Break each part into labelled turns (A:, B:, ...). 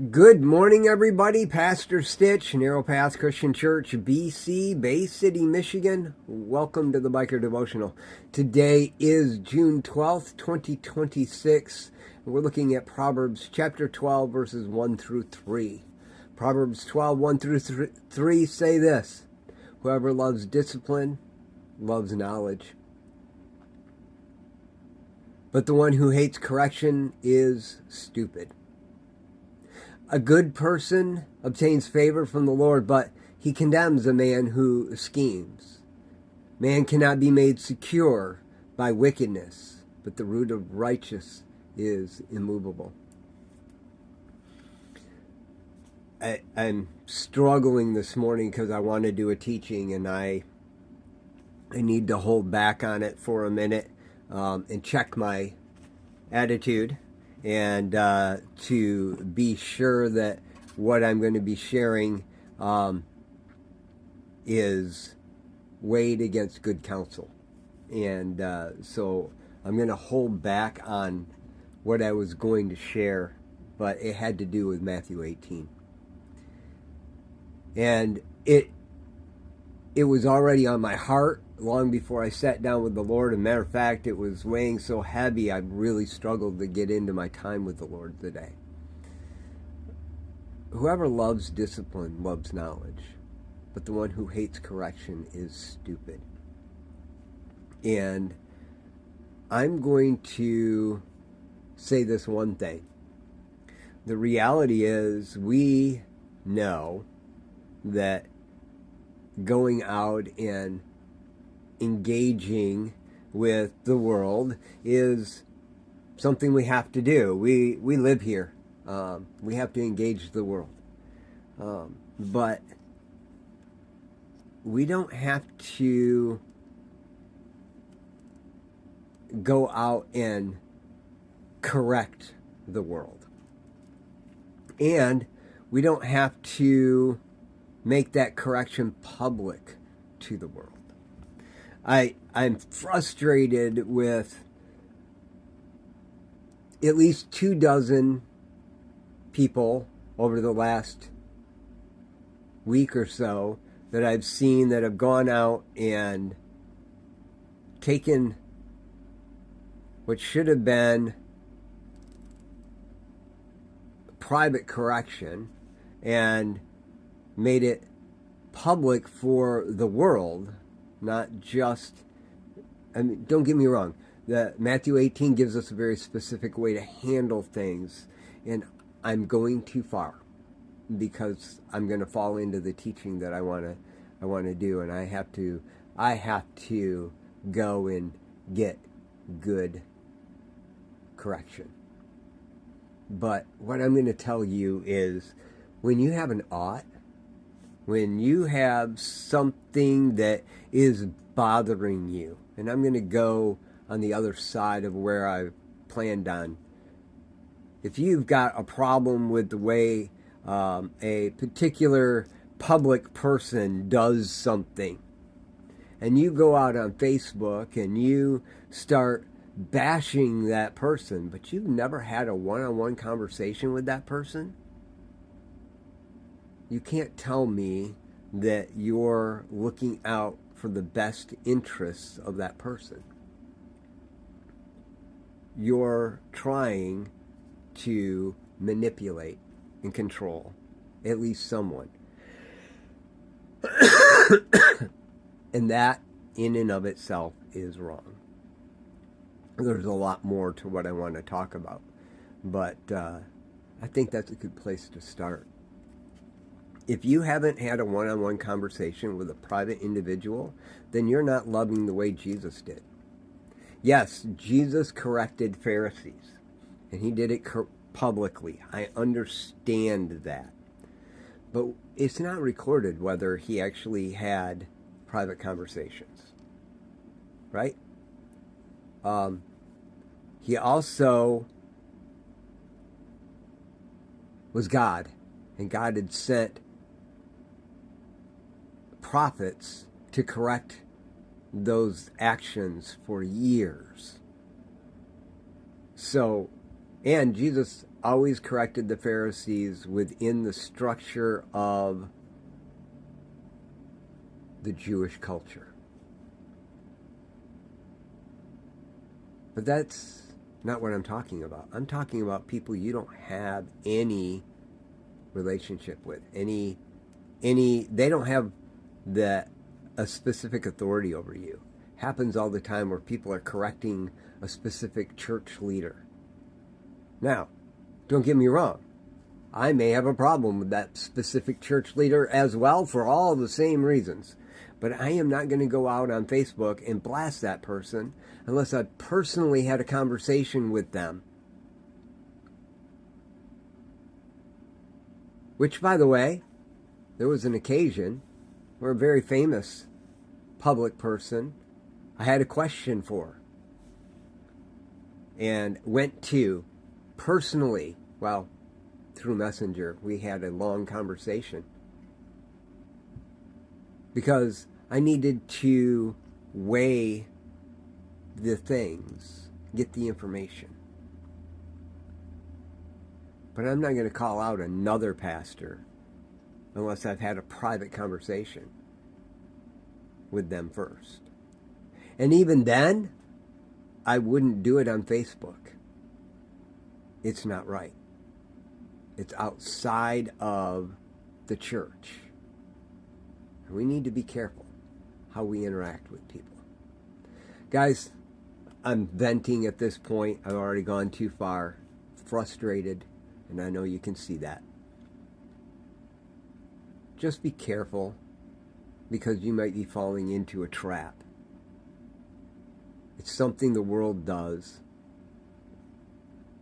A: Good morning, everybody. Pastor Stitch, Narrow Path Christian Church, BC, Bay City, Michigan. Welcome to the Biker Devotional. Today is June 12th, 2026. We're looking at Proverbs chapter 12, verses 1 through 3. Proverbs 12, 1 through 3 say this: Whoever loves discipline loves knowledge, but the one who hates correction is stupid. A good person obtains favor from the Lord, but he condemns a man who schemes. Man cannot be made secure by wickedness, but the root of righteousness is immovable. I'm struggling this morning because I want to do a teaching, and I need to hold back on it for a minute and check my attitude, and to be sure that what I'm going to be sharing is weighed against good counsel. And so I'm going to hold back on what I was going to share, but it had to do with Matthew 18. And it was already on my heart long before I sat down with the Lord. As a matter of fact, it was weighing so heavy, I really struggled to get into my time with the Lord today. Whoever loves discipline loves knowledge, but the one who hates correction is stupid. And I'm going to say this one thing. The reality is, we know that going out and engaging with the world is something we have to do. We live here. We have to engage the world. But we don't have to go out and correct the world. And we don't have to make that correction public to the world. I'm frustrated with at least 24 people over the last week or so that I've seen that have gone out and taken what should have been private correction and made it public for the world. Not just, don't get me wrong, Matthew 18 gives us a very specific way to handle things, and I'm going too far because I'm going to fall into the teaching that I want to do, and I have to go and get good correction. But what I'm going to tell you is, when you have an ought, when you have something that is bothering you, and I'm going to go on the other side of where I planned on. If you've got a problem with the way a particular public person does something, and you go out on Facebook and you start bashing that person, but you've never had a one-on-one conversation with that person, you can't tell me that you're looking out for the best interests of that person. You're trying to manipulate and control at least someone. And that, in and of itself, is wrong. There's a lot more to what I want to talk about, but I think that's a good place to start. If you haven't had a one-on-one conversation with a private individual, then you're not loving the way Jesus did. Yes, Jesus corrected Pharisees, and he did it publicly. I understand that. But it's not recorded whether he actually had private conversations, right? He also was God, and God had sent prophets to correct those actions for years. So, and Jesus always corrected the Pharisees within the structure of the Jewish culture. But that's not what I'm talking about. I'm talking about people you don't have any relationship with. They don't have a specific authority over you. Happens all the time where people are correcting a specific church leader. Now, don't get me wrong. I may have a problem with that specific church leader as well for all the same reasons. But I am not going to go out on Facebook and blast that person unless I personally had a conversation with them. Which, by the way, there was an occasion where a very famous public person I had a question for. And went to personally, well, through Messenger, we had a long conversation. Because I needed to weigh the things, get the information. But I'm not going to call out another pastor unless I've had a private conversation with them first. And even then, I wouldn't do it on Facebook. It's not right. It's outside of the church. And we need to be careful how we interact with people. Guys, I'm venting at this point. I've already gone too far. Frustrated, and I know you can see that. Just be careful, because you might be falling into a trap. It's something the world does.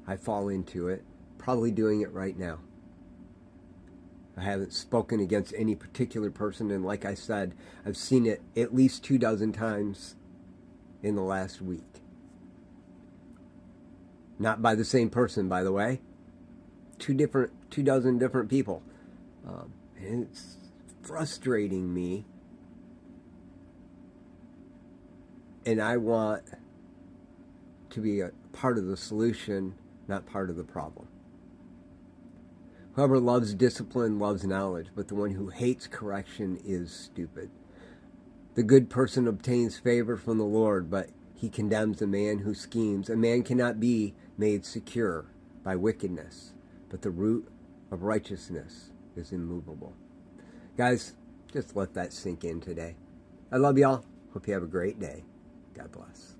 A: I fall into it, probably doing it right now. I haven't spoken against any particular person, and like I said, I've seen it at least 24 times in the last week. Not by the same person, by the way. 24 different people. And it's frustrating me. And I want to be a part of the solution, not part of the problem. Whoever loves discipline loves knowledge, but the one who hates correction is stupid. The good person obtains favor from the Lord, but he condemns a man who schemes. A man cannot be made secure by wickedness, but the root of righteousness is immovable. Guys, just let that sink in today. I love y'all. Hope you have a great day. God bless.